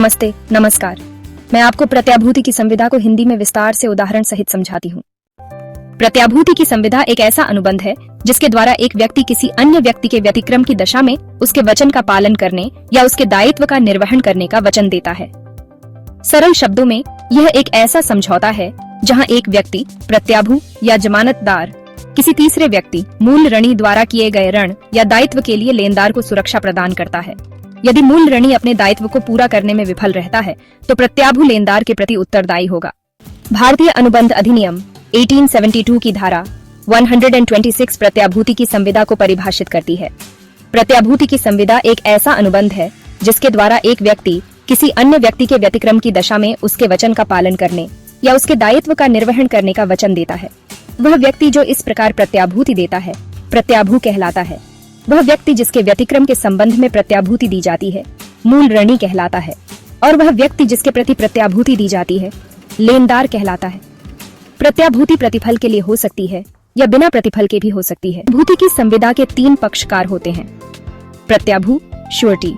नमस्ते, नमस्कार। मैं आपको प्रत्याभूति की संविदा को हिंदी में विस्तार से उदाहरण सहित समझाती हूँ। प्रत्याभूति की संविदा एक ऐसा अनुबंध है जिसके द्वारा एक व्यक्ति किसी अन्य व्यक्ति के व्यतिक्रम की दशा में उसके वचन का पालन करने या उसके दायित्व का निर्वहन करने का वचन देता है। सरल शब्दों में यह एक ऐसा समझौता है जहाँ एक व्यक्ति प्रत्याभू या जमानतदार किसी तीसरे व्यक्ति मूल ऋणी द्वारा किए गए ऋण या दायित्व के लिए लेनदार को सुरक्षा प्रदान करता है। यदि मूल ऋणी अपने दायित्व को पूरा करने में विफल रहता है तो प्रत्याभू लेनदार के प्रति उत्तरदायी होगा। भारतीय अनुबंध अधिनियम 1872 की धारा 126 प्रत्याभूति की संविदा को परिभाषित करती है। प्रत्याभूति की संविदा एक ऐसा अनुबंध है जिसके द्वारा एक व्यक्ति किसी अन्य व्यक्ति के व्यतिक्रम की दशा में उसके वचन का पालन करने या उसके दायित्व का निर्वहन करने का वचन देता है। वह व्यक्ति जो इस प्रकार प्रत्याभूति देता है प्रत्याभू कहलाता है। वह व्यक्ति जिसके व्यतिक्रम के संबंध में प्रत्याभूति दी जाती है मूल ऋणी कहलाता है और वह व्यक्ति जिसके प्रति प्रत्याभूति दी जाती है लेनदार कहलाता है। प्रत्याभूति प्रतिफल के लिए हो सकती है या बिना प्रतिफल के भी हो सकती है। भूति की संविदा के 3 पक्षकार होते हैं। प्रत्याभू श्योरिटी,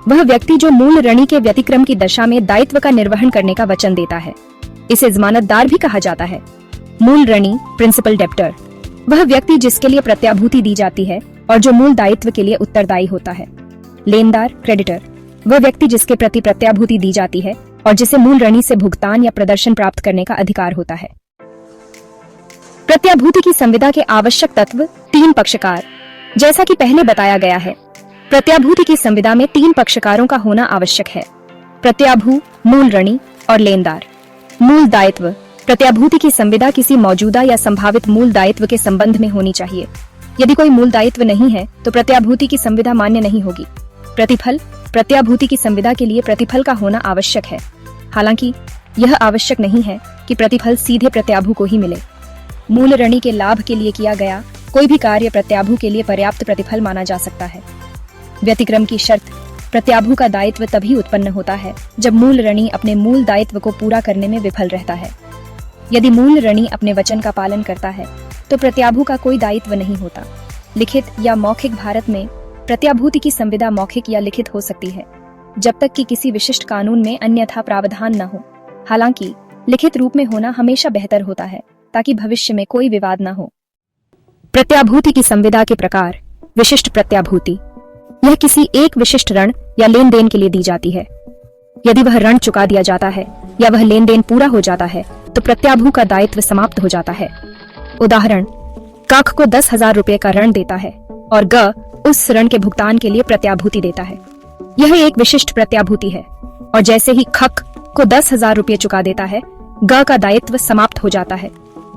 वह व्यक्ति जो मूल ऋणी के व्यतिक्रम की दशा में दायित्व का निर्वहन करने का वचन देता है। इसे जमानतदार भी कहा जाता है। मूल ऋणी प्रिंसिपल डेप्टर, वह व्यक्ति जिसके लिए प्रत्याभूति दी जाती है और जो मूल दायित्व के लिए उत्तरदायी होता है। लेनदार क्रेडिटर, वह व्यक्ति जिसके प्रति प्रत्याभूति दी जाती है और जिसे मूल ऋणी से भुगतान या प्रदर्शन प्राप्त करने का अधिकार होता है। प्रत्याभूति की संविदा के आवश्यक तत्व 3 पक्षकार। जैसा कि पहले बताया गया है, प्रत्याभूति की संविदा में 3 पक्षकारों का होना आवश्यक है। प्रत्याभू, मूल ऋणी और लेनदार। मूल दायित्व, प्रत्याभूति की संविदा किसी मौजूदा या संभावित मूल दायित्व के संबंध में होनी चाहिए। यदि कोई मूल दायित्व नहीं है तो प्रत्याभूति की संविदा मान्य नहीं होगी। प्रतिफल, प्रत्याभूति की संविदा के लिए प्रतिफल का होना आवश्यक है। हालांकि यह आवश्यक नहीं है कि प्रतिफल सीधे प्रत्याभू को ही मिले। मूल ऋणी के लाभ के लिए किया गया कोई भी कार्य प्रत्याभू के लिए पर्याप्त प्रतिफल माना जा सकता है। व्यतिक्रम की शर्त, प्रत्याभू का दायित्व तभी उत्पन्न होता है जब मूल ऋणी अपने मूल दायित्व को पूरा करने में विफल रहता है। यदि मूल ऋणी अपने वचन का पालन करता है तो प्रत्याभू का कोई दायित्व नहीं होता। लिखित या मौखिक, भारत में प्रत्याभूति की संविदा मौखिक या लिखित हो सकती है जब तक कि किसी विशिष्ट कानून में अन्यथा प्रावधान न हो। हालांकि लिखित रूप में होना हमेशा बेहतर होता है ताकि भविष्य में कोई विवाद न हो। प्रत्याभूति की संविदा के प्रकार। विशिष्ट प्रत्याभूति, यह किसी एक विशिष्ट ऋण या लेन देन के लिए दी जाती है। यदि वह ऋण चुका दिया जाता है या वह लेन देन पूरा हो जाता है तो प्रत्याभू का दायित्व समाप्त हो जाता है। उदाहरण, काक को 10,000 रुपए का ऋण देता है और ग उस ऋण के भुगतान के लिए प्रत्याभूति देता है। यह एक विशिष्ट प्रत्याभूति है और जैसे ही खक को 10,000 रुपए चुका देता है ग का दायित्व समाप्त हो जाता है।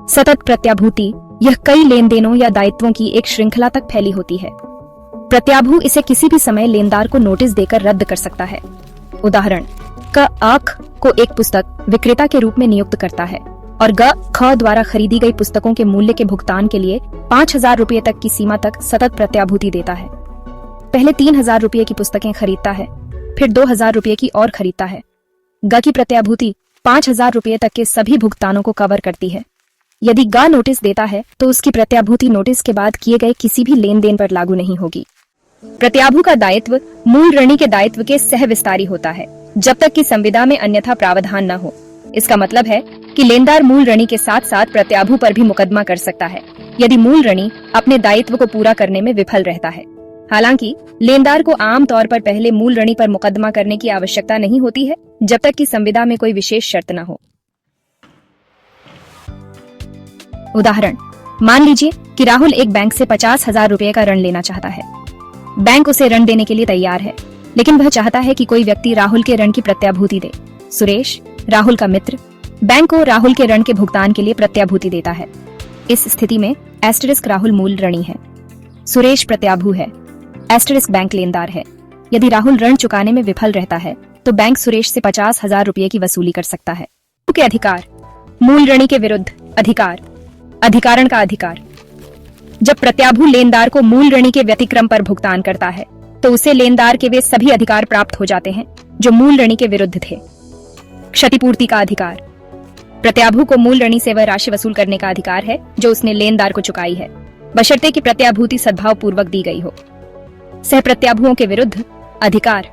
सतत प्रत्याभूति, यह कई लेन देनों या दायित्वों की एक श्रृंखला तक फैली होती है। प्रत्याभू इसे किसी भी समय लेनदार को नोटिस देकर रद्द कर सकता है। उदाहरण, क आख को एक पुस्तक विक्रेता के रूप में नियुक्त करता है और ग ख द्वारा खरीदी गई पुस्तकों के मूल्य के भुगतान के लिए 5,000 रुपए तक की सीमा तक सतत प्रत्याभूति देता है। पहले 3,000 रुपए की पुस्तकें खरीदता है, फिर 2,000 रुपए की और खरीदता है। ग की प्रत्याभूति 5,000 रुपए तक के सभी भुगतानों को कवर करती है। यदि ग नोटिस देता है तो उसकी प्रत्याभूति नोटिस के बाद किए गए किसी भी लेन देन पर लागू नहीं होगी। प्रत्याभू का दायित्व मूल ऋणी के दायित्व के सह विस्तारी होता है जब तक कि संविदा में अन्यथा प्रावधान न हो। इसका मतलब है कि लेनदार मूल ऋणी के साथ साथ प्रत्याभू पर भी मुकदमा कर सकता है यदि मूल ऋणी अपने दायित्व को पूरा करने में विफल रहता है। हालांकि लेनदार को आम तौर पर पहले मूल ऋणी पर मुकदमा करने की आवश्यकता नहीं होती है जब तक कि संविदा में कोई विशेष शर्त न हो। उदाहरण, मान लीजिए कि राहुल एक बैंक से 50,000 रुपए का ऋण लेना चाहता है। बैंक उसे ऋण देने के लिए तैयार है, लेकिन वह चाहता है कि कोई व्यक्ति राहुल के ऋण की प्रत्याभूति दे। सुरेश, राहुल का मित्र, बैंक को राहुल के ऋण के भुगतान के लिए प्रत्याभूति देता है। इस स्थिति में एस्टेरिस्क राहुल मूल ऋणी है, सुरेश प्रत्याभू है, एस्टेरिस्क बैंक लेनदार है। यदि राहुल ऋण चुकाने में विफल रहता है तो बैंक सुरेश से 50,000 रुपए की वसूली कर सकता है। के अधिकार। मूल ऋणी के विरुद्ध अधिकार। अधिकारण का अधिकार, जब प्रत्याभू लेनदार को मूल ऋणी के व्यतिक्रम पर भुगतान करता है तो उसे लेनदार के वे सभी अधिकार प्राप्त हो जाते हैं जो मूल ऋणी के विरुद्ध थे। क्षतिपूर्ति का अधिकार, प्रत्याभू को मूल ऋणी से वह राशि वसूल करने का अधिकार है जो उसने लेनदार को चुकाई है, बशर्ते कि प्रत्याभूति सद्भाव पूर्वक दी गई हो। सह प्रत्याभुओं के विरुद्ध अधिकार,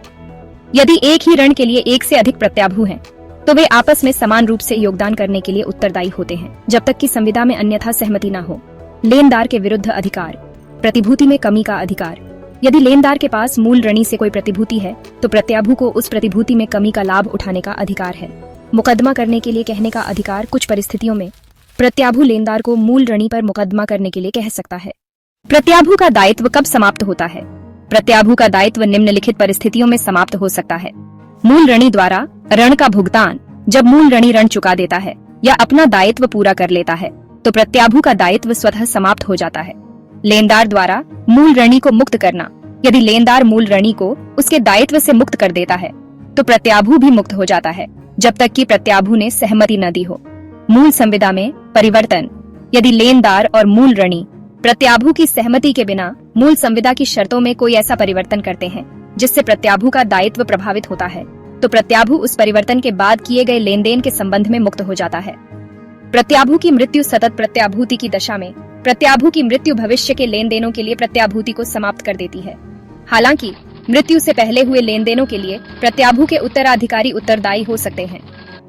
यदि एक ही ऋण के लिए एक से अधिक प्रत्याभू हैं, तो वे आपस में समान रूप से योगदान करने के लिए उत्तरदायी होते हैं, जब तक कि संविदा में अन्यथा सहमति न हो। लेनदार के विरुद्ध अधिकार। प्रतिभूति में कमी का अधिकार। यदि लेनदार के पास मूल ऋणी से कोई प्रतिभूति है, तो प्रत्याभू को उस प्रतिभूति में कमी का लाभ उठाने का अधिकार है। मुकदमा करने के लिए कहने का अधिकार। कुछ परिस्थितियों में प्रत्याभू लेनदार को मूल ऋणी पर मुकदमा करने के लिए कह सकता है। प्रत्याभू का दायित्व कब समाप्त होता है? प्रत्याभू का दायित्व निम्नलिखित परिस्थितियों में समाप्त हो सकता है। मूल ऋणी द्वारा ऋण का भुगतान। जब मूल ऋणी ऋण चुका देता है या अपना दायित्व पूरा कर लेता है, तो प्रत्याभू का दायित्व स्वतः समाप्त हो जाता है। लेनदार द्वारा मूल ऋणी को मुक्त करना। यदि लेनदार मूल ऋणी को उसके दायित्व से मुक्त कर देता है, तो प्रत्याभू भी मुक्त हो जाता है, जब तक कि प्रत्याभू ने सहमति न दी हो। मूल संविदा में परिवर्तन। यदि लेनदार और मूल ऋणी प्रत्याभू की सहमति के बिना मूल संविदा की शर्तों में कोई ऐसा परिवर्तन करते हैं जिससे प्रत्याभू का दायित्व प्रभावित होता है, तो प्रत्याभू उस परिवर्तन के बाद किए गए लेन देन के संबंध में मुक्त हो जाता है। प्रत्याभू की मृत्यु। सतत प्रत्याभूति की दशा में प्रत्याभू की मृत्यु भविष्य के लेन देनों के लिए प्रत्याभूति को समाप्त कर देती है। हालांकि मृत्यु से पहले हुए लेन देनों के लिए प्रत्याभू के उत्तराधिकारी उत्तरदायी हो सकते हैं।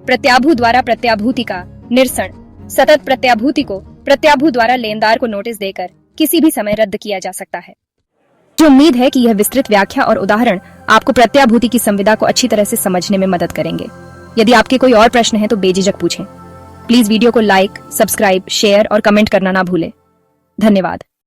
प्रत्याभू द्वारा प्रत्याभूति का निरसन। सतत प्रत्याभूति को प्रत्याभू द्वारा लेनदार को नोटिस देकर किसी भी समय रद्द किया जा सकता है। जो उम्मीद है कि यह विस्तृत व्याख्या और उदाहरण आपको प्रत्याभूति की संविदा को अच्छी तरह से समझने में मदद करेंगे। यदि आपके कोई और प्रश्न है तो बेझिझक पूछें। प्लीज वीडियो को लाइक, सब्सक्राइब, शेयर और कमेंट करना ना भूलें। धन्यवाद।